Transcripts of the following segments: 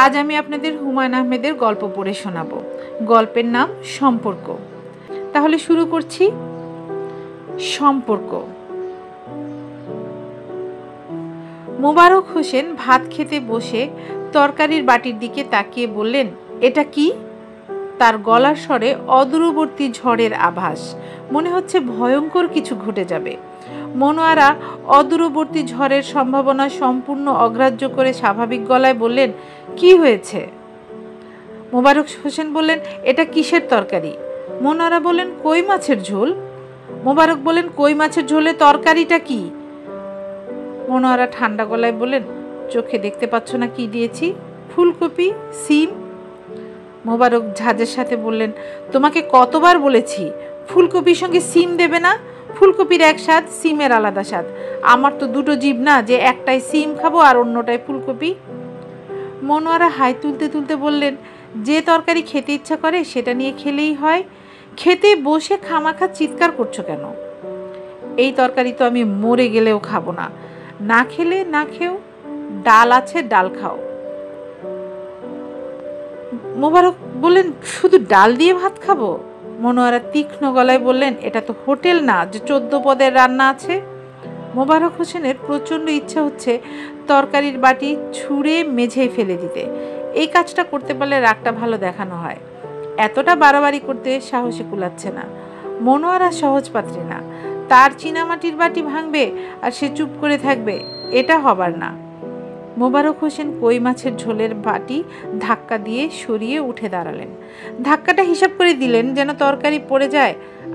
আজ আমি আপনাদের হুমায়ুন আহমেদের গল্প পড়ে শোনাবো। গল্পের নাম সম্পর্ক। তাহলে শুরু করছি। সম্পর্ক। মোবারক হোসেন ভাত খেতে বসে তরকারির বাটির দিকে তাকিয়ে বললেন, এটা কি? তার গলার স্বরে অদূরবর্তী ঝড়ের আভাস। মনে হচ্ছে ভয়ঙ্কর কিছু ঘটে যাবে। মনোয়ারা অদূরবর্তী ঝড়ের সম্ভাবনা সম্পূর্ণ অগ্রাহ্য করে স্বাভাবিক গলায় বললেন, কি হয়েছে? মোবারক হোসেন বললেন, এটা কিসের তরকারি? মনোয়ারা বললেন, কই মাছের ঝোল। মোবারক বললেন, কই মাছের ঝোলে তরকারিটা কি? মনোয়ারা ঠান্ডা গলায় বললেন, চোখে দেখতে পাচ্ছ না কি দিয়েছি? ফুলকপি, সিম। মোবারক ঝাঁজের সাথে বললেন, তোমাকে কতবার বলেছি ফুলকপির সঙ্গে সিম দেবে না। ফুলকপির এক স্বাদ, সিমের আলাদা স্বাদ। আমার তো দুটো জিভ না যে একটাই সিম খাবো আর অন্যটাই ফুলকপি। মনোয়ারা হাই তুলতে তুলতে বললেন, যে তরকারি খেতে ইচ্ছা করে সেটা নিয়ে খেলেই হয়। খেতে বসে খামাখা চিৎকার করছো কেন? এই তরকারি তো আমি মরে গেলেও খাবো না। না খেলে না খেও, ডাল আছে ডাল খাও। মোবারক বললেন, শুধু ডাল দিয়ে ভাত খাবো? মনোয়ারা তীক্ষ্ণ গলায় বললেন, এটা তো হোটেল না যে 14 পদের রান্না আছে। মোবারক হোসেনের প্রচণ্ড ইচ্ছা হচ্ছে তরকারির বাটি ছুঁড়ে মেঝেয় ফেলে দিতে। এই কাজটা করতে পারলে রাগটা ভালো দেখানো হয়। এতটা বাড়াবাড়ি করতে সাহসে কুলাচ্ছে না। মনোয়ারা সহজ পাত্রী না। তার চীনামাটির বাটি ভাঙবে আর সে চুপ করে থাকবে, এটা হবার না। মোবারক হোসেন কই মাছের ঝোলের বাটি ধাক্কা দিয়ে সরিয়ে উঠে দাঁড়ালেন। ধাক্কাটা হিসাব করে দিলেন যেন তরকারি পড়ে যায়,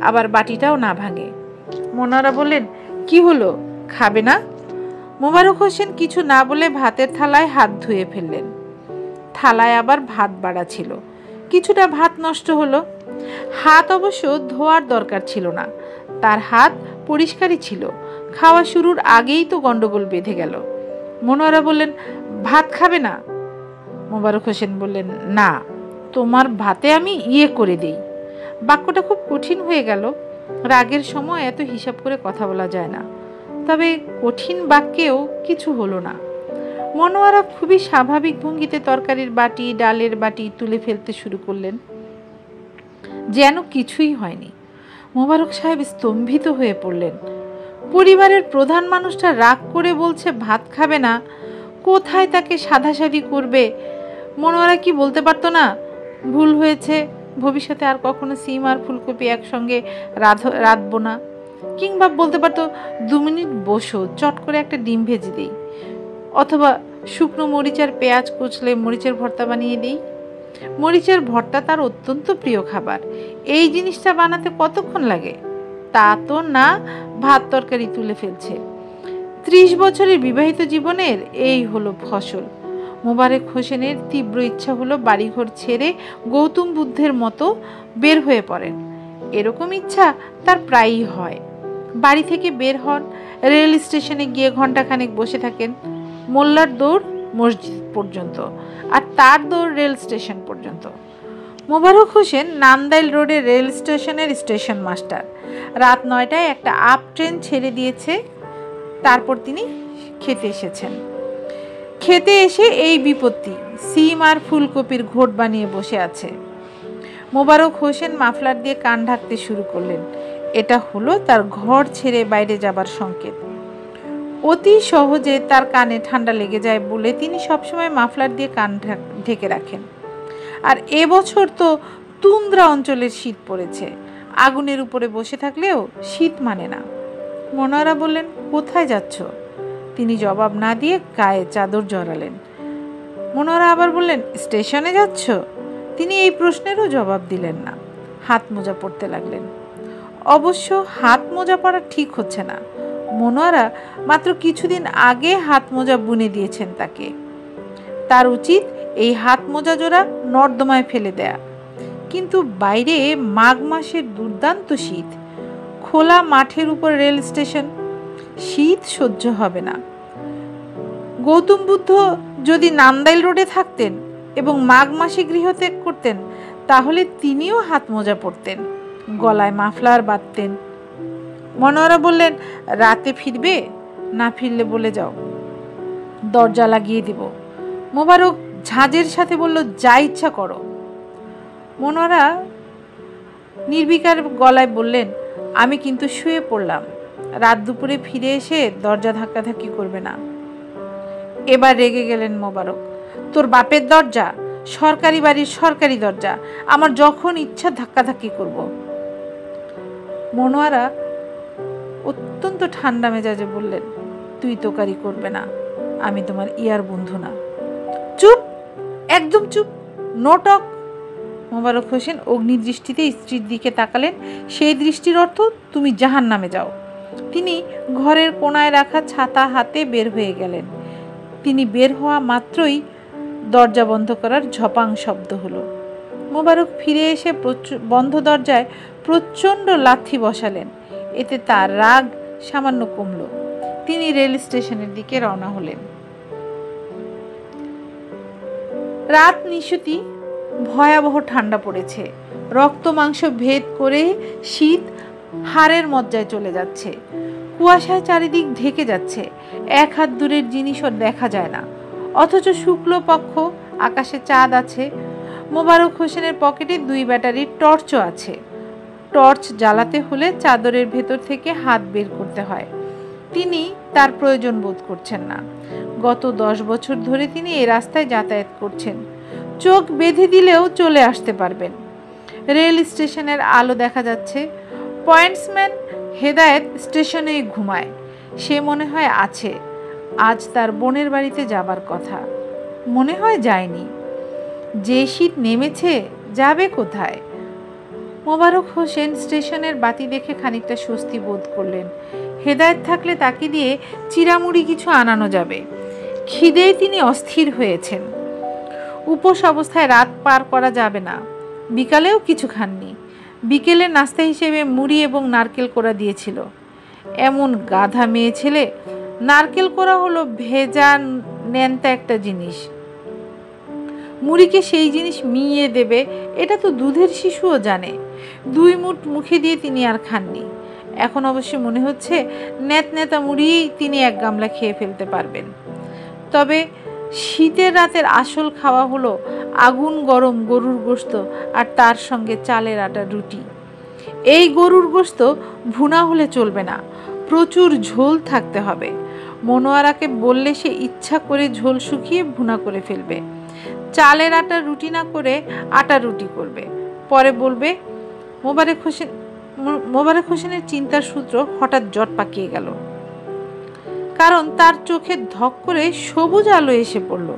আবার বাটিটাও না ভাঙে। মনোয়ারা বললেন, কি হলো, খাবে না? মোবারক হোসেন কিছু না বলে ভাতের থালায় হাত ধুয়ে ফেললেন। থালায় আবার ভাত বাড়া ছিল। কিছুটা ভাত নষ্ট হলো। হাত অবশ্য ধোয়ার দরকার ছিল না, তার হাত পরিষ্কারই ছিল। খাওয়া শুরুর আগেই তো গন্ডগোল বেঁধে গেল। মনোয়ারা বললেন, ভাত খাবে না? মোবারক হোসেন বললেন, না, তোমার ভাতে আমি করে দেই। বাক্যটা খুব কঠিন হয়ে গেল। রাগের সময় এত হিসাব করে কথা বলা যায় না। তবে কঠিন বাক্যেও কিছু হলো না। মনোয়ারা খুবই স্বাভাবিক ভঙ্গিতে তরকারির বাটি, ডালের বাটি তুলে ফেলতে শুরু করলেন, যেন কিছুই হয়নি। মোবারক সাহেব স্তম্ভিত হয়ে পড়লেন। পরিবারের প্রধান মানুষটা রাগ করে বলছে ভাত খাবে না, কোথায় তাকে সাধাসাধি করবে? মনোয়ারা কি বলতে পারতো না, ভুল হয়েছে, ভবিষ্যতে আর কখনো সিম আর ফুলকপি একসঙ্গে রাঁধবো না? কিংবা বলতে পারতো, 2 মিনিট বসো, চট করে একটা ডিম ভেজে দিই, অথবা শুকনো মরিচ আর পেঁয়াজ কুচলে মরিচের ভর্তা বানিয়ে দিই। মরিচের ভর্তা তার অত্যন্ত প্রিয় খাবার। এই জিনিসটা বানাতে কতক্ষণ লাগে? তা তো না, ভাত তরকারি তুলে ফেলছে। 30 বছরের বিবাহিত জীবনের এই হলো ফসল। মোবারক হোসেনের তীব্র ইচ্ছা হলো বাড়িঘর ছেড়ে গৌতম বুদ্ধের মতো বের হয়ে পড়েন। এরকম ইচ্ছা তার প্রায়ই হয়। বাড়ি থেকে বের হন, রেল স্টেশনে গিয়ে ঘন্টাখানেক বসে থাকেন। মোল্লার দৌড় মসজিদ পর্যন্ত, আর তার দৌড় রেল স্টেশন পর্যন্ত। মোবারক হোসেন নান্দাইল রোডে রেল স্টেশনের স্টেশন মাস্টার। রাত 9টায় একটা আপ ট্রেন ছেড়ে দিয়েছে। তারপর তিনি খেতে এসেছেন। খেতে এসে এই বিপত্তি, সিম আর ফুলকপির ঘোট বানিয়ে বসে আছে। মোবারক হোসেন মাফলার দিয়ে কান ঢাকতে শুরু করলেন। এটা হলো তার ঘর ছেড়ে বাইরে যাবার সংকেত। অতি সহজে তার কানে ঠান্ডা লেগে যায় বলে তিনি সবসময় মাফলার দিয়ে কান ঢেকে রাখেন। আর এবছর তো তুন্দ্রা অঞ্চলের শীত পড়েছে। আগুনের উপরে বসে থাকলেও শীত মানে না। মনোয়ারা বললেন, কোথায় যাচ্ছ? তিনি জবাব না দিয়ে গায়ে চাদর জড়ালেন। মনোয়ারা আবার বললেন, স্টেশনে যাচ্ছ? তিনি এই প্রশ্নেরও জবাব দিলেন না। হাত মোজা পরতে লাগলেন। অবশ্য হাত মোজা পরা ঠিক হচ্ছে না। মনোয়ারা মাত্র কিছুদিন আগে হাত মোজা বুনে দিয়েছেন তাকে। তার উচিত এই হাত মোজা জোড়া নর্দমায় ফেলে দেয়া। কিন্তু বাইরে মাঘ মাসের দুর্দান্ত শীত। খোলা মাঠের উপর রেল স্টেশন, শীত সহ্য হবে না। গৌতম বুদ্ধ যদি নান্দাইল রোডে থাকতেন এবং মাঘ মাসে গৃহত্যাগ করতেন, তাহলে তিনিও হাত মোজা পরতেন, গলায় মাফলার বাঁধতেন। মনোয়ারা বললেন, রাতে ফিরবে? না ফিরলে বলে যাও, দরজা লাগিয়ে দিব। মোবারক ঝাঁজের সাথে বলল, যা ইচ্ছা করো। মনোয়ারা নির্বিকার গলায় বললেন, আমি কিন্তু শুয়ে পড়লাম। রাত দুপুরে ফিরে এসে দরজা ধাক্কাধাক্কি করবে না। এবার রেগে গেলেন মোবারক। তোর বাপের দরজা? সরকারি বাড়ির সরকারি দরজা, আমার যখন ইচ্ছা ধাক্কাধাক্কি করব। মনোয়ারা অত্যন্ত ঠান্ডা মেজাজে বললেন, তুই তোকারি করবে না, আমি তোমার ইয়ার বন্ধু না। চুপ, একদম চুপ, নো টক। মোবারক হোসেন অগ্নিদৃষ্টিতে স্ত্রীর দিকে তাকালেন। সেই দৃষ্টির অর্থ, তুমি জাহান্নামে যাও। তিনি ঘরের কোনায় রাখা ছাতা হাতে বের হয়ে গেলেন। তিনি বের হওয়া মাত্রই দরজা বন্ধ করার ঝপাং শব্দ হলো। মোবারক ফিরে এসে বন্ধ দরজায় প্রচণ্ড লাথি বসালেন। এতে তার রাগ সামান্য কমল। তিনি রেল স্টেশনের দিকে রওনা হলেন। রাত নিশুতি, ভয়াবহ ঠান্ডা পড়েছে। রক্ত মাংস ভেদ করে শীত হাড়ের মজ্জায় চলে যাচ্ছে। কুয়াশায় চারিদিক ঢেকে যাচ্ছে। এক হাত দূরের জিনিসও দেখা যায় না। অথচ শুক্লপক্ষ, আকাশে চাঁদ আছে। মোবারক হোসেনের পকেটে 2 ব্যাটারির টর্চও আছে। টর্চ জ্বালাতে হলে চাদরের ভেতর থেকে হাত বের করতে হয়। তিনি তার প্রয়োজন বোধ করছেন না। গত 10 বছর ধরে তিনি এই রাস্তায় যাতায়াত করছেন। চোখ বেঁধে দিলেও চলে আসতে পারবেন। রেল স্টেশনের আলো দেখা যাচ্ছে। পয়েন্টসম্যান হেদায়েত স্টেশনেই ঘুমায়। সে মনে হয় আছে। আজ তার বোনের বাড়িতে যাবার কথা, মনে হয় যায়নি। যে শীত নেমেছে, যাবে কোথায়? মোবারক হোসেন স্টেশনের বাতি দেখে খানিকটা স্বস্তি বোধ করলেন। হেদায়েত থাকলে তাকে দিয়ে চিরামুড়ি কিছু আনানো যাবে। খিদেয় তিনি অস্থির হয়েছেন। উপোস অবস্থায় রাত পার করা যাবে না। বিকালেও কিছু খাননি। বিকেলে নাস্তা হিসেবে মুড়ি এবং নারকেল কোড়া দিয়েছিল। এমন গাধা মেয়ে ছেলে! নারকেল কোড়া হলো ভেজা ন্যান্তা একটা জিনিস। মুড়িকে সেই জিনিস মিইয়ে দেবে, এটা তো দুধের শিশুও জানে। 2 মুঠ মুখে দিয়ে তিনি আর খাননি। এখন অবশ্য মনে হচ্ছে ন্যাতা মুড়িই তিনি 1 গামলা খেয়ে ফেলতে পারবেন। তবে শীতের রাতের আসল খাওয়া হলো আগুন গরম গরুর গোশত আর তার সঙ্গে চালের আটার রুটি। এই গরুর গোশত ভুনা হলে চলবে না, প্রচুর ঝোল থাকতে হবে। মনোয়ারাকে বললে সে ইচ্ছা করে ঝোল শুকিয়ে ভুনা করে ফেলবে। চালের আটার রুটি না করে আটার রুটি করবে। পরে বলবে। মোবারক হোসেনের চিন্তার সূত্র হঠাৎ জট পাকিয়ে গেল। কারণ তার চোখে ধক করে সবুজ আলো এসে পড়ল।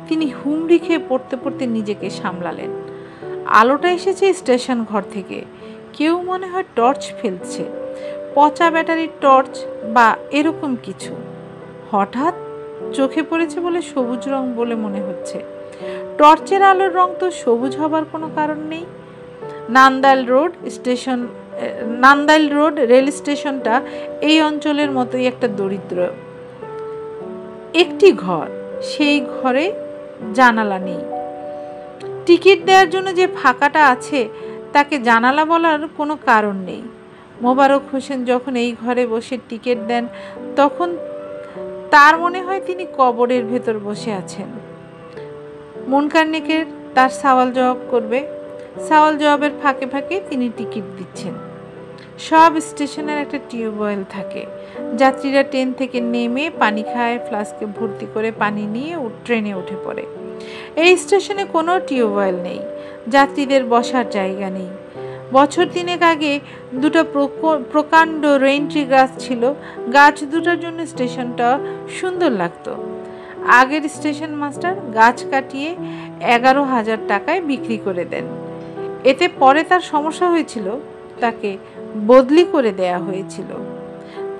তিনি হুমড়ি খেয়ে পড়তে পড়তে নিজেকে সামলালেন। আলোটা এসেছে স্টেশন ঘর থেকে। কেউ মনে হয় টর্চ ফেলছে, পচা ব্যাটারির টর্চ বা এরকম কিছু। হঠাৎ চোখে পড়েছে বলে সবুজ রং বলে মনে হচ্ছে। টর্চের আলোর রং তো সবুজ হবার কোনো কারণ নেই। নান্দাইল রোড রেল স্টেশনটা এই অঞ্চলের মতোই একটা দরিদ্র। একটি ঘর, সেই ঘরে জানালা নেই। টিকিট দেওয়ার জন্য যে ফাঁকাটা আছে তাকে জানালা বলার কোনো কারণ নেই। মোবারক হোসেন যখন এই ঘরে বসে টিকিট দেন, তখন তার মনে হয় তিনি কবরের ভেতর বসে আছেন। মনকারনিকের তার সওয়াল জবাব করবে। সওয়াল জবাবের ফাঁকে ফাঁকে তিনি টিকিট দিচ্ছেন। সব স্টেশনের একটা টিউবওয়েল থাকে। যাত্রীরা ট্রেন থেকে নেমে পানি খায়, ফ্লাস্কে ভর্তি করে পানি নিয়ে ট্রেনে উঠে পড়ে। এই স্টেশনে কোনো টিউবওয়েল নেই, যাত্রীদের বসার জায়গা নেই। বছর 3 আগে 2টা প্রকাণ্ড রেইনট্রি গাছ ছিল। গাছ দুটার জন্য স্টেশনটা সুন্দর লাগতো। আগের স্টেশন মাস্টার গাছ কাটিয়ে 11,000 টাকায় বিক্রি করে দেন। এতে পরে তার সমস্যা হয়েছিল, তাকে বদলি করে দেয়া হয়েছিল।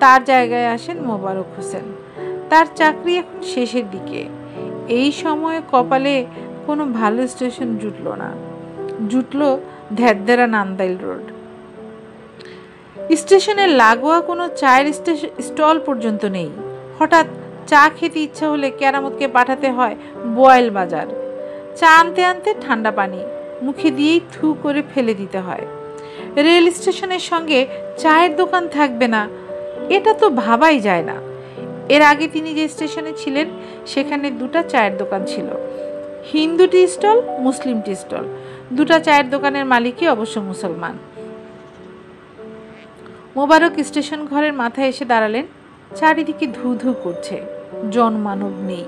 তার জায়গায় আসেন মোবারক হোসেন। তার চাকরি এখন শেষের দিকে। এই সময়ে কপালে কোনো ভালো স্টেশন জুটল না। জুটল ধ্যাদ্দেরা নান্দাইল রোড। স্টেশনের লাগোয়া কোনো চায়ের স্টল পর্যন্ত নেই। হঠাৎ চা খেতে ইচ্ছা হলে কেরামতকে পাঠাতে হয় বোয়াল বাজার। চা আনতে আনতে ঠান্ডা পানি মুখে দিয়েই থু করে ফেলে দিতে হয়। রেল স্টেশনের সঙ্গে চায়ের দোকান থাকবে না, এটা তো ভাবাই যায় না। এর আগে তিনি যে স্টেশনে ছিলেন সেখানে 2টা চায়ের দোকান ছিল। হিন্দু টি স্টল, মুসলিম টি স্টল, দুটা চায়ের দোকানের মালিকই অবশ্য মুসলমান। মোবারক স্টেশন ঘরের মাথায় এসে দাঁড়ালেন। চারিদিকে ধু ধু করছে, জনমানব নেই।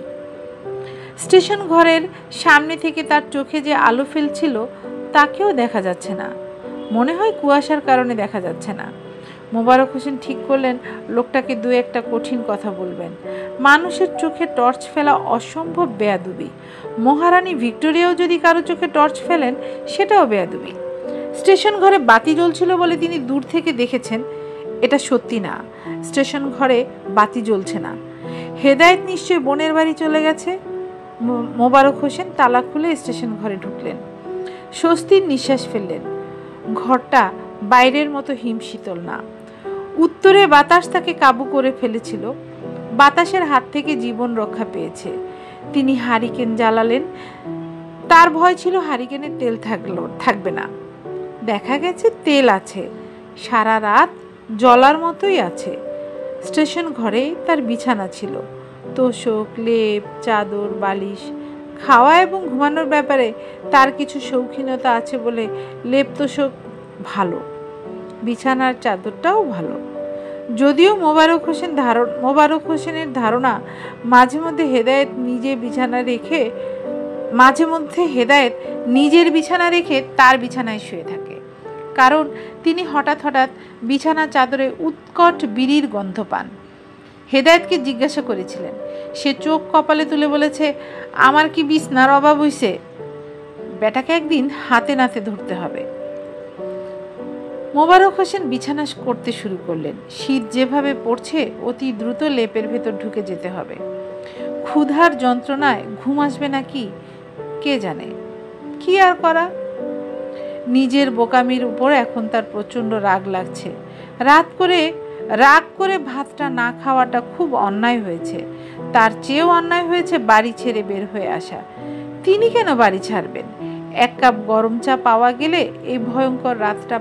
স্টেশন ঘরের সামনে থেকে তার চোখে যে আলো ফেলছিল তাকেও দেখা যাচ্ছে না। মনে হয় কুয়াশার কারণে দেখা যাচ্ছে না। মোবারক হোসেন ঠিক করলেন লোকটাকে দু একটা কঠিন কথা বলবেন। মানুষের চোখে টর্চ ফেলা অসম্ভব বেয়াদবি। মহারানী ভিক্টোরিয়াও যদি কারো চোখে টর্চ ফেলেন সেটাও বেয়াদবি। স্টেশন ঘরে বাতি জ্বলছিল বলে তিনি দূর থেকে দেখেছেন, এটা সত্যি না। স্টেশন ঘরে বাতি জ্বলছে না। হেদায়েত নিশ্চয়ই বোনের বাড়ি চলে গেছে। মোবারক হোসেন তালা খুলে স্টেশন ঘরে ঢুকলেন। স্বস্তির নিঃশ্বাস ফেললেন। ঘরটা বাইরের মতো হিমশীতল না। উত্তরে বাতাস তাকে কাবু করে ফেলেছিল। বাতাসের হাত থেকে জীবন রক্ষা পেয়েছে। তিনি হারিকেন জ্বালালেন। তার ভয় ছিল হারিকেনের তেল থাকবে না। দেখা গেছে তেল আছে, সারা রাত জ্বলার মতোই আছে। স্টেশন ঘরে তার বিছানা ছিল, তোশক, লেপ, চাদর, বালিশ। খাওয়া এবং ঘুমানোর ব্যাপারে তার কিছু শৌখিনতা আছে বলে লেপ তোশক ভালো, বিছানার চাদরটাও ভালো। যদিও মোবারক হোসেনের ধারণা মাঝে মধ্যে হেদায়েত নিজের বিছানা রেখে তার বিছানায় শুয়ে থাকে, কারণ তিনি হঠাৎ হঠাৎ বিছানার চাদরে উৎকট বিড়ির গন্ধ পান। হেদায়েতকে জিজ্ঞাসা করেছিলেন। সে চোখ কপালে তুলে বলেছে, আমার কি বিছনার অভাব হইছে? বেটাকে একদিন হাতে নাতে ধরতে হবে। মোবারক হোসেন বিছানা করতে শুরু করলেন। শীত যেভাবে পড়ছে অতি দ্রুত লেপের ভেতর ঢুকে যেতে হবে। ক্ষুধার যন্ত্রণায় ঘুম আসবে নাকি কে জানে। কি আর করা। নিজের বোকামির উপর এখন তার প্রচণ্ড রাগ লাগছে। রাগ করে ভাতটা না খাওয়াটা খুব অন্যায় হয়েছে। তার চেয়েও অন্যায় হয়েছে বাড়ি ছেড়ে বের হয়ে আসা। তিনি কেন বাড়ি ছাড়বেন? এক কাপ গরম চা পাওয়া গেলে এই ভয়ঙ্কর রাতটা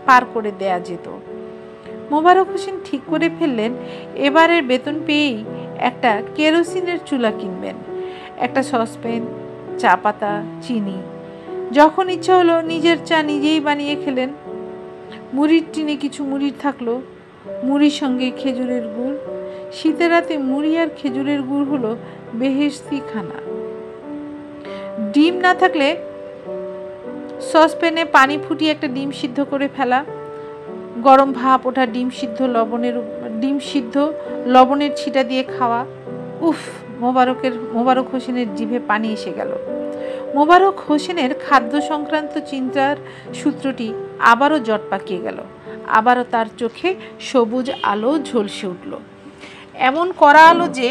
পার করে দেয়া যেত। মোবারক হোসেন ঠিক করে ফেললেন এবারের বেতন পেয়েই একটা কেরোসিনের চুলা কিনবেন, একটা সসপ্যান, চা পাতা, চিনি। যখন ইচ্ছা হলো নিজের চা নিজেই বানিয়ে খেলেন। মুড়ির টিনে কিছু মুড়ি থাকলো, মুড়ির সঙ্গে খেজুরের গুড়। শীতের রাতে মুড়ি আর খেজুরের গুড় হলো বেহেশতি খানা। ডিম না থাকলে সসপ্যানে পানি ফুটিয়ে একটা ডিম সিদ্ধ করে ফেলা, গরম ভাপ ওঠা ডিম সিদ্ধ লবণের ছিটা দিয়ে খাওয়া। উফ, মোবারক হোসেনের জিভে পানি এসে গেল। মোবারক হোসেনের খাদ্য সংক্রান্ত চিন্তার সূত্রটি আবারও জট পাকিয়ে গেল। আবারও তার চোখে সবুজ আলো ঝলসে উঠল, এমন কড়া আলো যে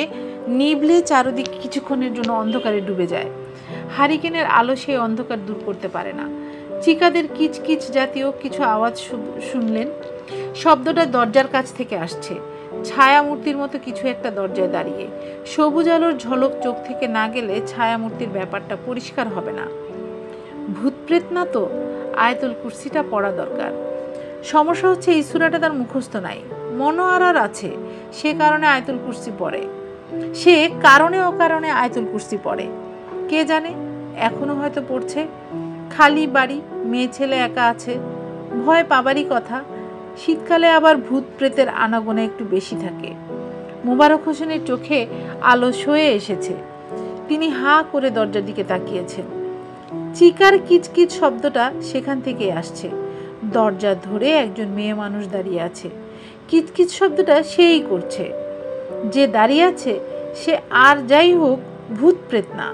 নিভলে চারদিক কিছুক্ষণের জন্য অন্ধকারে ডুবে যায়। হারিকেনের আলো সেই অন্ধকার দূর করতে পারে না। চিকাদের কিচকিচ জাতীয় কিছু আওয়াজ শুনলেন। শব্দটা দরজার কাছ থেকে আসছে। ছায়ামূর্তির মতো কিছু একটা দরজায় দাঁড়িয়ে। সবুজ আলোর ঝলক চোখ থেকে না গেলে ছায়ামূর্তির ব্যাপারটা পরিষ্কার হবে না। ভূতপ্রেত না তো, আয়াতুল কুরসিটা পড়া দরকার। সমস্যা হচ্ছে এই সূরাটা তার মুখস্থ নাই, মনোয়ারার আছে, সে কারণে আয়াতুল কুরসি পড়ে। সে কারণে অকারণে আয়াতুল কুরসি পড়ে, কে জানে এখনো হয়তো পড়ছে। খালি বাড়ি, মেয়ে ছেলে একা আছে, ভয় পাবারই কথা। শীতকালে আবার ভূত প্রেতের আনাগোনা একটু বেশি থাকে। মোবারক হোসেনের চোখে আলো সয়ে এসেছে। তিনি হাঁ করে দরজার দিকে তাকিয়েছেন। চিকার কিচকিচ শব্দটা সেখান থেকে আসছে। দরজা ধরে একজন মেয়ে মানুষ দাঁড়িয়ে আছে। কিচকিচ শব্দটা সেই করছে। যে দাঁড়িয়ে আছে সে আর যাই হোক ভূত প্রেত না।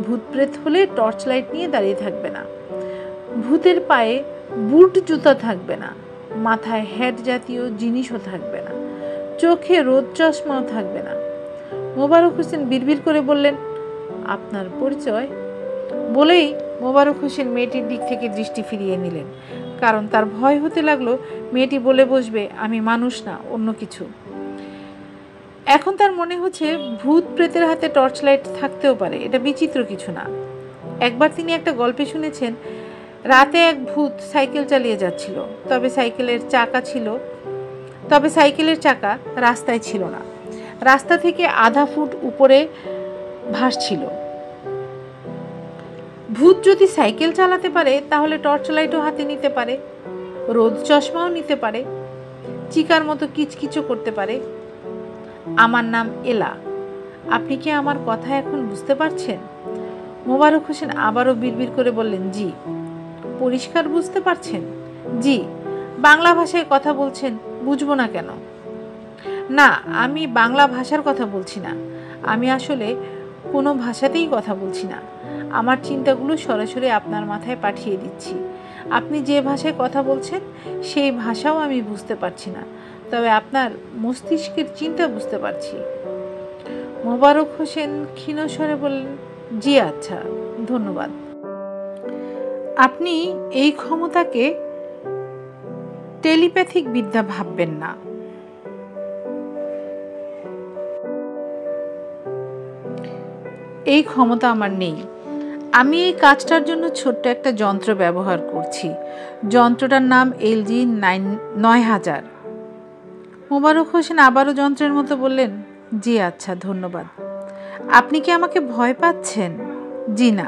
ভূত প্রেত হলে টর্চ লাইট নিয়ে দাঁড়িয়ে থাকবে না, ভূতের পায়ে বুট জুতা থাকবে না, মাথায় হেড জাতীয় জিনিসও থাকবে না, চোখে রোদ চশমাও থাকবে না। মোবারক হোসেন বিড়বিড় করে বললেন, আপনার পরিচয়? বলেই মোবারক হোসেন মেয়েটির দিক থেকে দৃষ্টি ফিরিয়ে নিলেন, কারণ তার ভয় হতে লাগলো মেয়েটি বলে বসবে আমি মানুষ না, অন্য কিছু। এখন তার মনে হচ্ছে ভূত প্রেতের হাতে টর্চ লাইট থাকতেও পারে, এটা বিচিত্র কিছু না। একবার তিনি একটা গল্পে শুনেছেন, রাতে এক ভূত সাইকেল চালিয়ে যাচ্ছিল, তবে সাইকেলের চাকা রাস্তায় ছিল না, রাস্তা থেকে আধা ফুট উপরে ভাসছিল। ভূত যদি সাইকেল চালাতে পারে তাহলে টর্চ লাইটও হাতে নিতে পারে, রোদ চশমাও নিতে পারে, চিকার মতো কিচকিচও করতে পারে। আমার নাম এলা। আপনি কি আমার কথা এখন বুঝতে পারছেন? মোবারক হোসেন আবারও বিড়বিড় করে বললেন, জি। পরিষ্কার বুঝতে পারছেন? জি। বাংলা ভাষায় কথা বলছেন, বুঝবো না কেন? না, আমি বাংলা ভাষার কথা বলছি না। আমি আসলে কোনো ভাষাতেই কথা বলছি না। আমার চিন্তাগুলো সরাসরি আপনার মাথায় পাঠিয়ে দিচ্ছি। আপনি যে ভাষায় কথা বলছেন সেই ভাষাও আমি বুঝতে পারছি না, তবে আপনার মস্তিষ্কের চিন্তা বুঝতে পারছি। মোবারক হোসেন ক্ষীণ স্বরে বললেন, জি আচ্ছা, ধন্যবাদ। আপনি এই ক্ষমতাকে টেলিপ্যাথিক বিদ্যা ভাববেন না। এই ক্ষমতা আমার নেই। আমি এই কাজটার জন্য ছোট্ট একটা যন্ত্র ব্যবহার করছি। যন্ত্রটার নাম LG 9000। মোবারক হোসেন আবারও যন্ত্রের মতো বললেন, জি আচ্ছা, ধন্যবাদ। আপনি কি আমাকে ভয় পাচ্ছেন? জি না।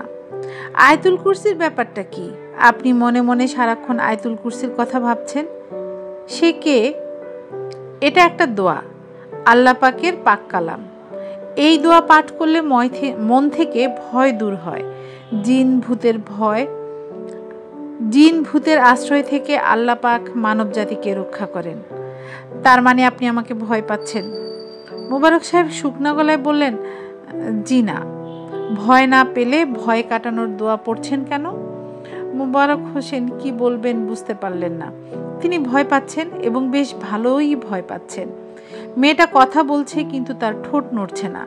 আয়াতুল কুরসির ব্যাপারটা কি? আপনি মনে মনে সারাক্ষণ আয়াতুল কুরসির কথা ভাবছেন। সে কে? এটা একটা দোয়া, আল্লাহ পাকের পাক কালাম। এই দোয়া পাঠ করলে মন থেকে ভয় দূর হয়। জিন ভূতের আশ্রয় থেকে আল্লাহ পাক মানব জাতিকে রক্ষা করেন। তার মানে আপনি আমাকে ভয় পাচ্ছেন? মোবারক সাহেব শুকনা গলায় বললেন, জি না। ভয় না পেলে ভয় কাটানোর দোয়া পড়ছেন কেন? মোবারক হোসেন কি বলবেন বুঝতে পারলেন না। তিনি ভয় পাচ্ছেন এবং বেশ ভালোই ভয় পাচ্ছেন। মেয়েটা কথা বলছে কিন্তু তার ঠোঁট নড়ছে না।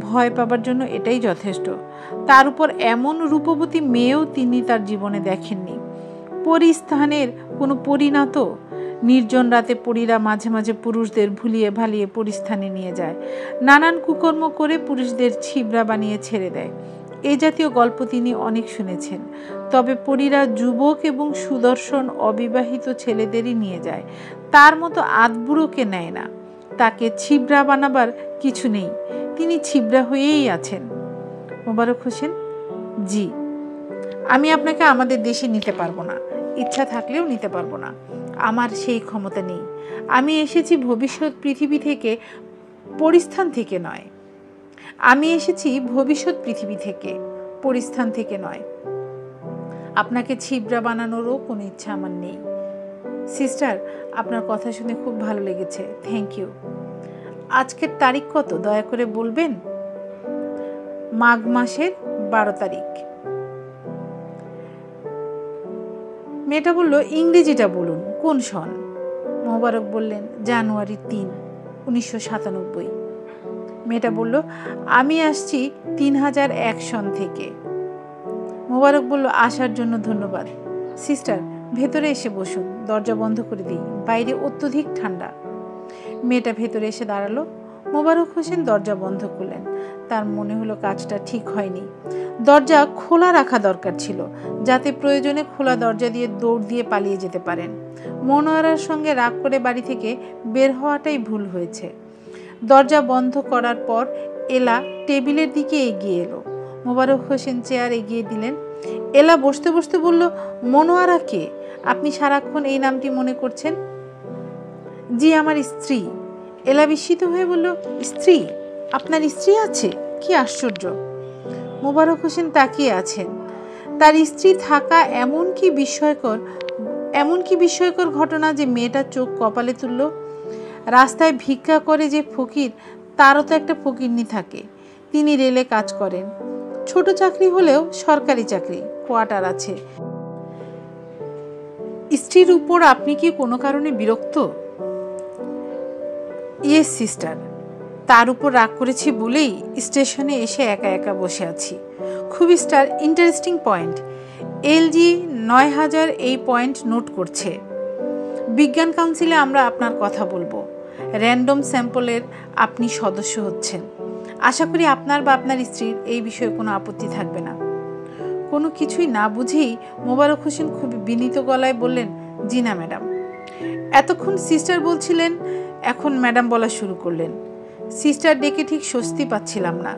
ভয় পাবার জন্য এটাই যথেষ্ট। তার উপর এমন রূপবতী মেয়েও তিনি তার জীবনে দেখেননি। পরিস্থানের কোনো পরিণত নির্জন রাতে পরীরা মাঝে মাঝে পুরুষদের ভুলিয়ে ভালিয়ে পরিস্থানে নিয়ে যায়, নানান কুকর্ম করে পুরুষদের ছিবড়া বানিয়ে ছেড়ে দেয়। এই জাতীয় গল্প তিনি অনেক শুনেছেন। তবে পরীরা যুবক এবং সুদর্শন অবিবাহিত ছেলেদেরই নিয়ে যায়, তার মতো আধবুড়োকে নেয় না। তাকে ছিবড়া বানাবার কিছু নেই, তিনি ছিবড়া হয়েই আছেন। মোবারক হোসেন, জি। আমি আপনাকে আমাদের দেশে নিতে পারবো না, ইচ্ছা থাকলেও নিতে পারবো না। আমার সেই ক্ষমতা নেই। আমি এসেছি ভবিষ্যৎ পৃথিবী থেকে, পরিস্থান থেকে নয়। আমি এসেছি ভবিষ্যৎ পৃথিবী থেকে, পরিস্থান থেকে নয়। আপনাকে ছিবড়া বানানোরও কোনো ইচ্ছা আমার নেই। সিস্টার, আপনার কথা শুনে খুব ভালো লেগেছে, থ্যাংক ইউ। আজকের তারিখ কত দয়া করে বলবেন? মাঘ মাসের 12 তারিখ। মেয়েটা বলল, ইংরেজিটা বলুন, কোন সন? মোবারক বললেন, জানুয়ারি 3, 1997। মেয়েটা বলল, আমি আসছি 3001 সন থেকে। মোবারক বলল, আসার জন্য ধন্যবাদ। সিস্টার, ভেতরে এসে বসুন, দরজা বন্ধ করে দিই, বাইরে অত্যধিক ঠান্ডা। মেয়েটা ভেতরে এসে দাঁড়ালো। মোবারক হোসেন দরজা বন্ধ করলেন। তার মনে হলো কাজটা ঠিক হয়নি। দরজা খোলা রাখা দরকার ছিল, যাতে প্রয়োজনে খোলা দরজা দিয়ে দৌড় দিয়ে পালিয়ে যেতে পারেন। মনোয়ারার সঙ্গে রাগ করে বাড়ি থেকে বের হওয়াটাই ভুল হয়েছে। দরজা বন্ধ করার পর এলা টেবিলের দিকে এগিয়ে এলো। মোবারক হোসেন চেয়ার এগিয়ে দিলেন। এলা বসতে বসতে বলল, মনোয়ারা কে? আপনি সারাক্ষণ এই নামটি মনে করছেন? জি, আমার স্ত্রী। এলা বিস্মিত হয়ে বলল, স্ত্রী? আপনার স্ত্রী আছে? কি আশ্চর্য! মোবারক হোসেন তাকিয়ে আছেন। তার স্ত্রী থাকা এমন কি বিস্ময়কর ঘটনা যে মেয়েটা চোখ কপালে তুলল। রাস্তায় ভিক্ষা করে যে ফকির, তারও তো একটা ফকিরনি থাকে। তিনি রেলে কাজ করেন, ছোট চাকরি হলেও সরকারি চাকরি, কোয়ার্টার আছে। স্ত্রীর উপর আপনি কি কোনো কারণে বিরক্ত? ইয়েস সিস্টার, তার উপর রাগ করেছি বলেই স্টেশনে এসে একা একা বসে আছি। খুব ইন্টারেস্টিং পয়েন্ট। LG 9000 এই পয়েন্ট নোট করছে। বিজ্ঞান কাউন্সিলে আমরা আপনার কথা বলবো। র্যান্ডম স্যাম্পলের আপনি সদস্য হচ্ছেন। আশা করি আপনার বা আপনার স্ত্রীর এই বিষয়ে কোনো আপত্তি থাকবে না। কোনো কিছুই না বুঝেই মোবারক হোসেন খুব বিনীত গলায় বললেন, জি না ম্যাডাম। এতক্ষণ সিস্টার বলছিলেন, এখন ম্যাডাম বলা শুরু করলেন। সিস্টার ডেকে ঠিক স্বস্তি পাচ্ছিলাম না।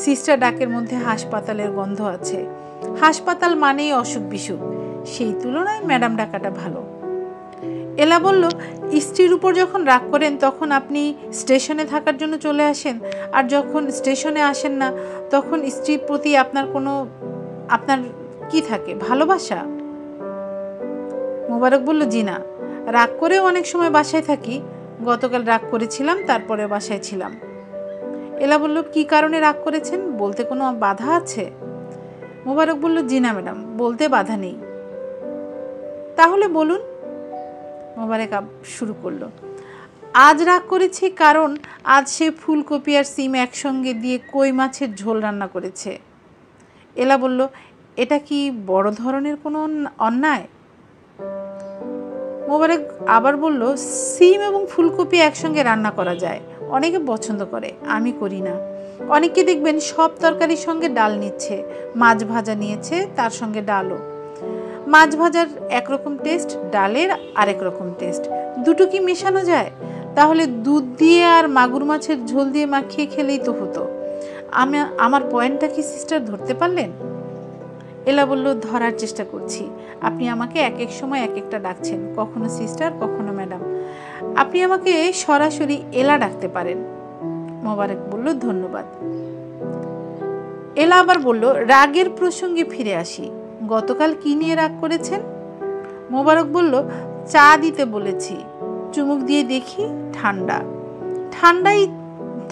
সিস্টার ডাকের মধ্যে হাসপাতালের গন্ধ আছে। হাসপাতাল মানেই অসুখ বিসুখ, সেই তুলনায় ম্যাডাম ডাকাটা ভালো। এলা বলল, স্ত্রীর উপর যখন রাগ করেন তখন আপনি স্টেশনে থাকার জন্য চলে আসেন, আর যখন স্টেশনে আসেন না তখন স্ত্রীর প্রতি আপনার কি থাকে, ভালোবাসা? মোবারক বলল, জি না, রাগ করেও অনেক সময় বাসায় থাকি। গতকাল রাগ করেছিলাম, তারপরে বাসায় ছিলাম। এলা বলল, কি কারণে রাগ করেছেন, বলতে কোনো বাধা আছে? মোবারক বলল, জি না ম্যাডাম, বলতে বাধা নেই। তাহলে বলুন। মোবারক শুরু করলো, আজ রাগ করেছি কারণ আজ সে ফুলকপি আর সিম একসঙ্গে দিয়ে কই মাছের ঝোল রান্না করেছে। এলা বলল, এটা কি বড় ধরনের কোনো অন্যায়? মোবারক আবার বলল, সিম এবং ফুলকপি একসঙ্গে রান্না করা যায়, অনেকে পছন্দ করে, আমি করি না। অনেকে দেখবেন সব তরকারির সঙ্গে ডাল নিচ্ছে, মাছ ভাজা নিয়েছে তার সঙ্গে ডালও। মাছ ভাজার একরকম টেস্ট, ডালের আরেক রকম টেস্ট, দুটো কি মেশানো যায়? তাহলে দুধ দিয়ে আর মাগুর মাছের ঝোল দিয়ে মাখিয়ে খেলেই তো হতো। আমার পয়েন্টটা কি সিস্টার ধরতে পারলেন? এলা বলল, ধরার চেষ্টা করছি। আপনি আমাকে এক এক সময় এক একটা ডাকছেন, কখনো সিস্টার, কখনো ম্যাডাম। আপনি আমাকে সরাসরি এলা ডাকতে পারেন। মোবারক বলল, ধন্যবাদ। এলা আবার বলল, রাগের প্রসঙ্গে ফিরে আসি, গতকাল কি নিয়ে রাগ করেছেন? মোবারক বলল, চা দিতে বলেছি, চুমুক দিয়ে দেখি ঠান্ডা।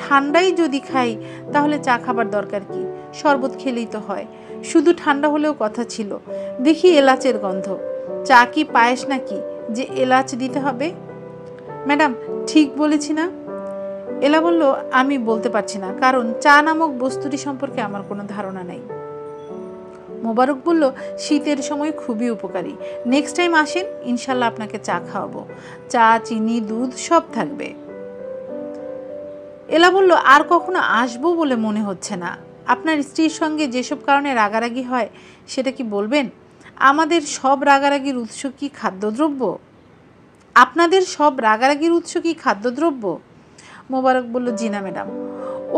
ঠান্ডাই যদি খাই তাহলে চা খাবার দরকার কি, শরবত খেলেই তো হয়। শুধু ঠান্ডা হলেও কথা ছিল, দেখি এলাচের গন্ধ। চা কি পায়েস নাকি যে এলাচ দিতে হবে? ম্যাডাম ঠিক বলেছি না? এলা বলল, আমি বলতে পারছি না, কারণ চা নামক বস্তুটি সম্পর্কে আমার কোনো ধারণা নেই। মোবারক বলল, শীতের সময় খুবই উপকারী, নেক্সট টাইম আসেন, ইনশাল্লাহ আপনাকে চা খাওয়াবো, চা, চিনি, দুধ সব থাকবে। এলা বলল, আর কখনো আসবো বলে মনে হচ্ছে না। আপনার স্ত্রীর সঙ্গে যেসব কারণে রাগারাগি হয় সেটা কি বলবেন? আমাদের সব রাগারাগির উৎস কি খাদ্যদ্রব্য? আপনাদের সব রাগারাগির উৎস কি খাদ্যদ্রব্য? মোবারক বলল, জি না ম্যাডাম,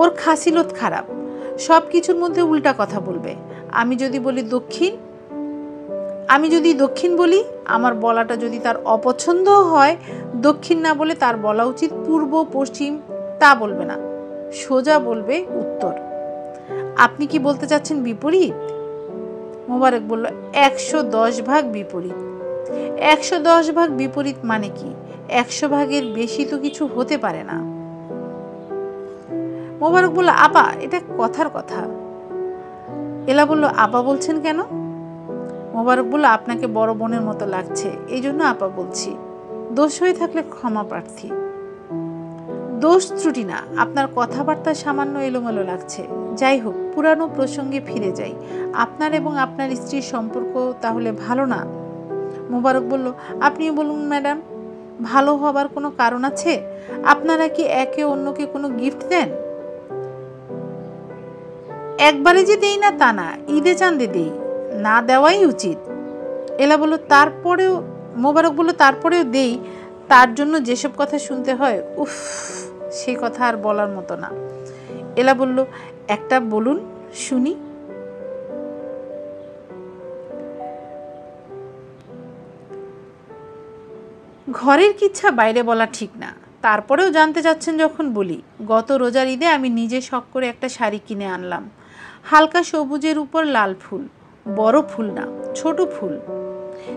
ওর খাসিলত খারাপ, সব কিছুর মধ্যে উল্টা কথা বলবে। আমি যদি দক্ষিণ বলি, আমার বলাটা যদি তার অপছন্দ হয়, দক্ষিণ না বলে তার বলা উচিত পূর্ব, পশ্চিম, তা বলবে না, সোজা বলবে উত্তর। আপনি কি বলতে চাচ্ছেন বিপরীত? মোবারক বলল, 110 ভাগ বিপরীত। 110 ভাগ বিপরীত মানে কি? 100 ভাগের বেশি তো কিছু হতে পারে না। মোবারক বলল, আপা, এটা কথার কথা। এলা বলল, আপা বলছেন কেন? মোবারক বলল, আপনাকে বড় বোনের মতো লাগছে, এই জন্য আপা বলছি। দোষ হয়ে থাকলে ক্ষমা প্রার্থী। দোষ ত্রুটি না, আপনার কথাবার্তা সামান্য এলোমেলো লাগছে। যাই হোক, পুরানো প্রসঙ্গে ফিরে যাই। আপনার এবং আপনার স্ত্রীর সম্পর্ক তাহলে ভালো না? মোবারক বলল, আপনি বলুন ম্যাডাম, ভালো হবার কোনো কারণ আছে? আপনারা কি একে অন্যকে কোনো গিফট দেন? একবারে যে দেই না তা না, ঈদে চাঁদে দেই, না দেওয়াই উচিত। এলা বলল, মোবারক বলল, তারপরেও দেই, তার জন্য যেসব কথা শুনতে হয়, উফ, সেই কথা আর বলার মতো না। এলা বলল, একটা বলুন শুনি। ঘরের কিচ্ছা বাইরে বলা ঠিক না, তারপরেও জানতে চাচ্ছেন যখন বলি। গত রোজার ঈদে আমি নিজে শখ করে একটা শাড়ি কিনে আনলাম, হালকা সবুজের উপর লাল ফুল, বড় ফুল না, ছোট ফুল।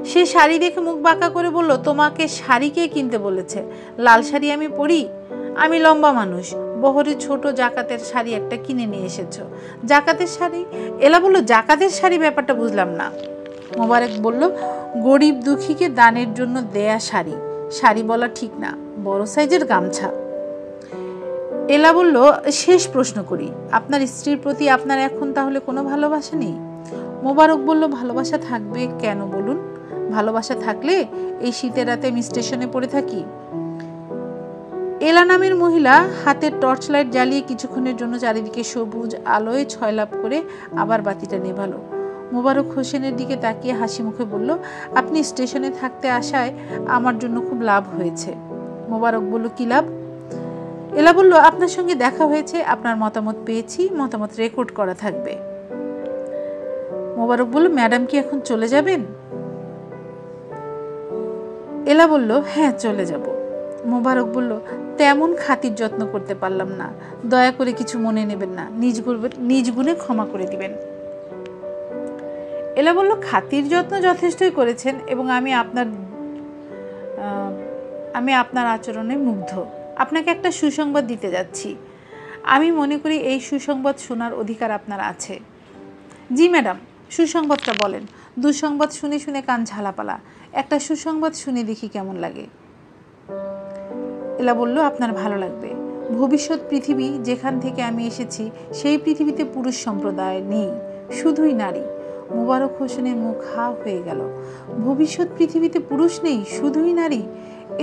সে শাড়ি দেখে মুখ বাঁকা করে বলল, তোমাকে শাড়ি কে কিনতে বলেছে? লাল শাড়ি আমি পরি? আমি লম্বা মানুষ, বহরে ছোট জাকাতের শাড়ি একটা কিনে নিয়ে এসেছো। জাকাতের শাড়ি? এলা বলল, জাকাতের শাড়ি ব্যাপারটা বুঝলাম না। মোবারক বলল, গরিব দুঃখীকে দানের জন্য দেয়া শাড়ি, শাড়ি বলা ঠিক না, বড় সাইজের গামছা। এলা বলল, শেষ প্রশ্ন করি, আপনার স্ত্রীর প্রতি আপনার এখন তাহলে কোনো ভালোবাসা নেই? মোবারক বলল, ভালোবাসা থাকবে কেন বলুন? ভালোবাসা থাকলে এই শীতের রাতে আমি স্টেশনে পড়ে থাকি? এলা নামের মহিলা হাতের টর্চ লাইট জ্বালিয়ে কিছুক্ষণের জন্য চারিদিকে সবুজ আলোয় ছয়লাভ করে আবার বাতিটা নেভালো। মোবারক হোসেনের দিকে তাকিয়ে হাসি মুখে বলল, আপনি স্টেশনে থাকতে আসায় আমার জন্য খুব লাভ হয়েছে। মোবারক বলল, কি লাভ? এলা বলল, আপনার সঙ্গে দেখা হয়েছে, আপনার মতামত পেয়েছি, মতামত রেকর্ড করা থাকবে। মোবারক বলল, ম্যাডাম কি এখন চলে যাবেন? এলা বলল, হ্যাঁ চলে যাব। মোবারক বলল, তেমন খাতির যত্ন করতে পারলাম না, দয়া করে কিছু মনে নেবেন না, নিজ গুণে ক্ষমা করে দিবেন। এলা বলল, খাতির যত্ন যথেষ্টই করেছেন এবং আমি আপনার আচরণে মুগ্ধ। আপনাকে একটা সুসংবাদ দিতে যাচ্ছি। আমি মনে করি এই সুসংবাদ শোনার অধিকার আপনার আছে। জি ম্যাডাম, সুসংবাদটা বলেন। দুঃসংবাদ শুনে শুনে কান ঝালাপালা, একটা সুসংবাদ শুনে দেখি কেমন লাগে। এলা বলল, আপনার ভালো লাগবে। ভবিষ্যৎ পৃথিবী যেখান থেকে আমি এসেছি সেই পৃথিবীতে পুরুষ সম্প্রদায় নেই, শুধুই নারী। মোবারক হোসেনের মুখ হা হয়ে গেল। ভবিষ্যৎ পৃথিবীতে পুরুষ নেই, শুধুই নারী?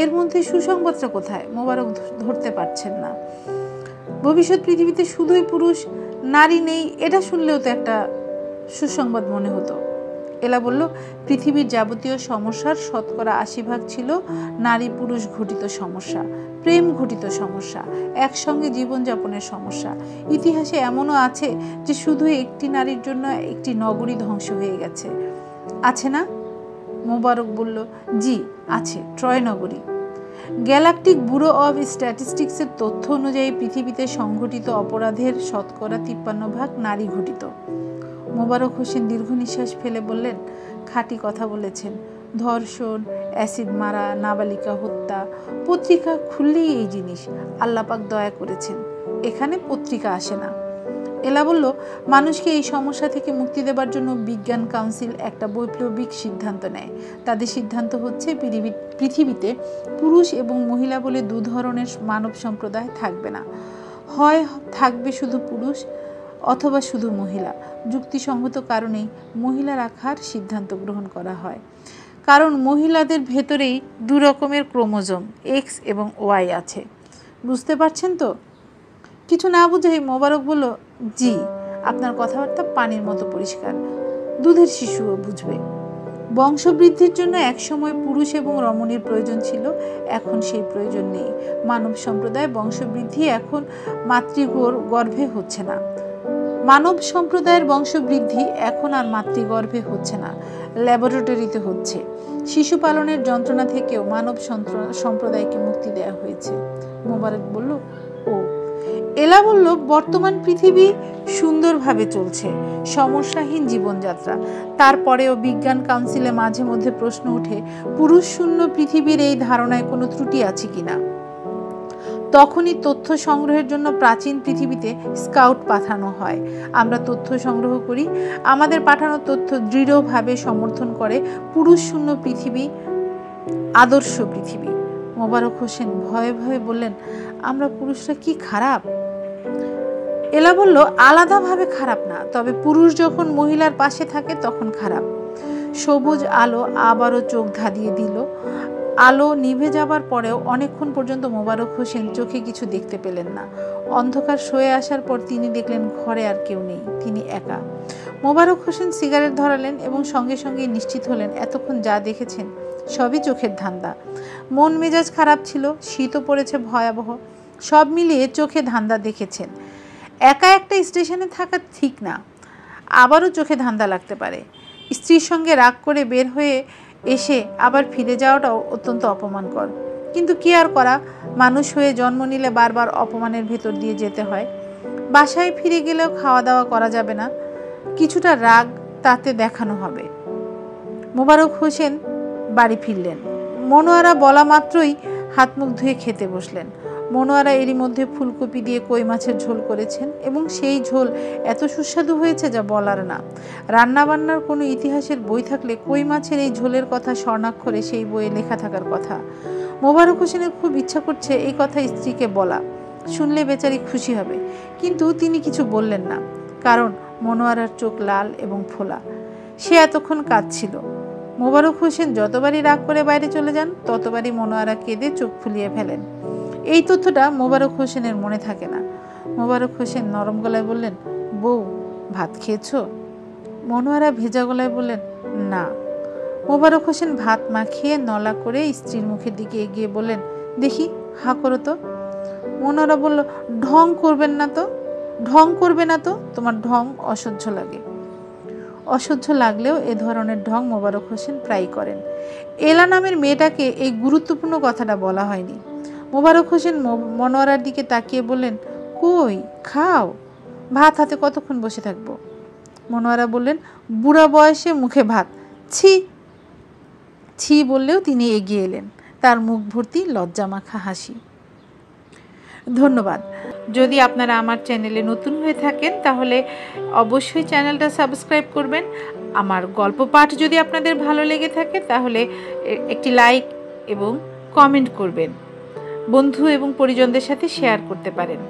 এর মধ্যে সুসংবাদটা কোথায়? মোবারক ধরতে পারছেন না। ভবিষ্যৎ পৃথিবীতে শুধুই পুরুষ, নারী নেই, এটা শুনলেও তো একটা সুসংবাদ মনে হতো। এলা বলল, পৃথিবীর যাবতীয় সমস্যার 80% ছিল নারী পুরুষ ঘটিত সমস্যা, প্রেম ঘটিত সমস্যা, একসঙ্গে জীবনযাপনের সমস্যা। ইতিহাসে এমনও আছে যে শুধু একটি নারীর জন্য একটি নগরী ধ্বংস হয়ে গেছে। আছে না? মোবারক বলল, জি আছে, ট্রয় নগরী। গ্যালাকটিক ব্যুরো অব স্ট্যাটিস্টিক্সের তথ্য অনুযায়ী পৃথিবীতে সংঘটিত অপরাধের 53% নারী ঘটিত। মোবারক হোসেন দীর্ঘ নিঃশ্বাস ফেলে বললেন, খাঁটি কথা বলেছেন। ধর্ষণ, অ্যাসিড মারা, নাবালিকা হত্যা, পত্রিকা খুললেই এই জিনিস। আল্লাপাক দয়া করেছেন, এখানে পত্রিকা আসে না। এলা বলল, মানুষকে এই সমস্যা থেকে মুক্তি দেবার জন্য বিজ্ঞান কাউন্সিল একটা বৈপ্লবিক সিদ্ধান্ত নেয়। তাদের সিদ্ধান্ত হচ্ছে পৃথিবীতে পুরুষ এবং মহিলা বলে দু ধরনের মানব সম্প্রদায় থাকবে না, হয় থাকবে শুধু পুরুষ অথবা শুধু মহিলা। যুক্তিসঙ্গত কারণেই মহিলা রাখার সিদ্ধান্ত গ্রহণ করা হয়, কারণ মহিলাদের ভেতরেই 2 রকমের ক্রোমোজোম, এক্স এবং ওয়াই আছে। বুঝতে পারছেন তো? কিছু না বুঝেই মোবারক বলল, জি, আপনার কথাবার্তা পানির মতো পরিষ্কার, দুধের শিশুও বুঝবে। বংশবৃদ্ধির জন্য একসময় পুরুষ এবং রমণীর প্রয়োজন ছিল, এখন সেই প্রয়োজন নেই। মানব সম্প্রদায় বংশবৃদ্ধি এখন মাতৃগর্ভে হচ্ছে না। মানব সম্প্রদায়ের বংশবৃদ্ধি এখন আর মাতৃগর্ভে হচ্ছে না, ল্যাবরেটরিতে হচ্ছে। শিশু পালনের যন্ত্রণা থেকেও মানব সম্প্রদায়কে মুক্তি দেওয়া হয়েছে। মোবারক বলল, ও। এলা বলল, বর্তমান পৃথিবী সুন্দরভাবে চলছে, সমস্যাহীন জীবনযাত্রা। তারপরেও বিজ্ঞান কাউন্সিলে মাঝে মধ্যে প্রশ্ন ওঠে, পুরুষ শূন্য পৃথিবীর এই ধারণায় কোনো ত্রুটি আছে কিনা। তখনই তথ্য সংগ্রহের জন্য প্রাচীন পৃথিবীতে স্কাউট পাঠানো হয়। আমরা তথ্য সংগ্রহ করি। আমাদের পাঠানো তথ্য দৃঢ়ভাবে সমর্থন করে পুরুষ শূন্য পৃথিবী আদর্শ পৃথিবী। মোবারক হোসেন ভয়ে ভয়ে বললেন, আমরা পুরুষরা কি খারাপ? এলা বলল, আলাদাভাবে খারাপ না, তবে পুরুষ যখন মহিলার পাশে থাকে তখন খারাপ। সবুজ আলো আবারও চোখ ধাঁধিয়ে দিল। আলো নিভে যাবার পরেও অনেকক্ষণ পর্যন্ত মোবারক হোসেন চোখে কিছু দেখতে পেলেন না। অন্ধকার সয়ে আসার পর তিনি দেখলেন ঘরে আর কেউ নেই, তিনি একা। মোবারক হোসেন সিগারেট ধরালেন এবং সঙ্গে সঙ্গে নিশ্চিত হলেন এতক্ষণ যা দেখেছেন সবই চোখের ধান্দা। মন মেজাজ খারাপ ছিল, শীতও পড়েছে ভয়াবহ, সব মিলিয়ে চোখে ধান্দা দেখেছেন। একা একটা স্টেশনে থাকা ঠিক না, আবারও চোখে ধান্দা লাগতে পারে। স্ত্রীর সঙ্গে রাগ করে বের হয়ে এসে আবার ফিরে যাওয়াটাও অত্যন্ত অপমানকর, কিন্তু কি আর করা, মানুষ হয়ে জন্ম নিলে বারবার অপমানের ভেতর দিয়ে যেতে হয়। বাসায় ফিরে গেলেও খাওয়া দাওয়া করা যাবে না, কিছুটা রাগ তাতে দেখানো হবে। মোবারক হোসেন বাড়ি ফিরলেন। মনোয়ারা বলা মাত্রই হাত মুখ ধুয়ে খেতে বসলেন। মনোয়ারা এরই মধ্যে ফুলকপি দিয়ে কই মাছের ঝোল করেছেন এবং সেই ঝোল এত সুস্বাদু হয়েছে যা বলার না। রান্নাবান্নার কোনো ইতিহাসের বই থাকলে কই মাছের এই ঝোলের কথা স্বর্ণাক্ষরে সেই বইয়ে লেখা থাকার কথা। মোবারক হোসেনের খুব ইচ্ছা করছে এই কথা স্ত্রীকে বলা, শুনলে বেচারি খুশি হবে, কিন্তু তিনি কিছু বললেন না, কারণ মনোয়ারার চোখ লাল এবং ফোলা। সে এতক্ষণ কাঁদছিল। মোবারক হোসেন যতবারই রাগ করে বাইরে চলে যান ততবারই মনোয়ারা কেঁদে চোখ ফুলিয়ে ফেলেন। এই তথ্যটা মোবারক হোসেনের মনে থাকে না। মোবারক হোসেন নরম গলায় বললেন, বউ ভাত খেয়েছো? মনোয়ারা ভেজা গলায় বললেন, না। মোবারক হোসেন ভাত মাখিয়ে নলা করে স্ত্রীর মুখের দিকে এগিয়ে বললেন, দেখি হা করো তো। মনোয়ারা বলল, ঢং করবে না তো, তোমার ঢং অসহ্য লাগে। অসহ্য লাগলেও এ ধরনের ঢং মোবারক হোসেন প্রায়ই করেন। এলা নামের মেয়েটাকে এই গুরুত্বপূর্ণ কথাটা বলা হয়নি। মোবারক হোসেন মনোয়ারার দিকে তাকিয়ে বললেন, কই খাও, ভাত হাতে কতক্ষণ বসে থাকবো? মনোয়ারা বললেন, বুড়া বয়সে মুখে ভাত, ছি। ছি বললেও তিনি এগিয়ে এলেন, তার মুখ ভর্তি লজ্জামাখা হাসি। ধন্যবাদ। যদি আপনারা আমার চ্যানেলে নতুন হয়ে থাকেন তাহলে অবশ্যই চ্যানেলটা সাবস্ক্রাইব করবেন। আমার গল্প পাঠ যদি আপনাদের ভালো লেগে থাকে তাহলে একটি লাইক এবং কমেন্ট করবেন। বন্ধু এবং পরিজনদের সাথে শেয়ার করতে পারেন।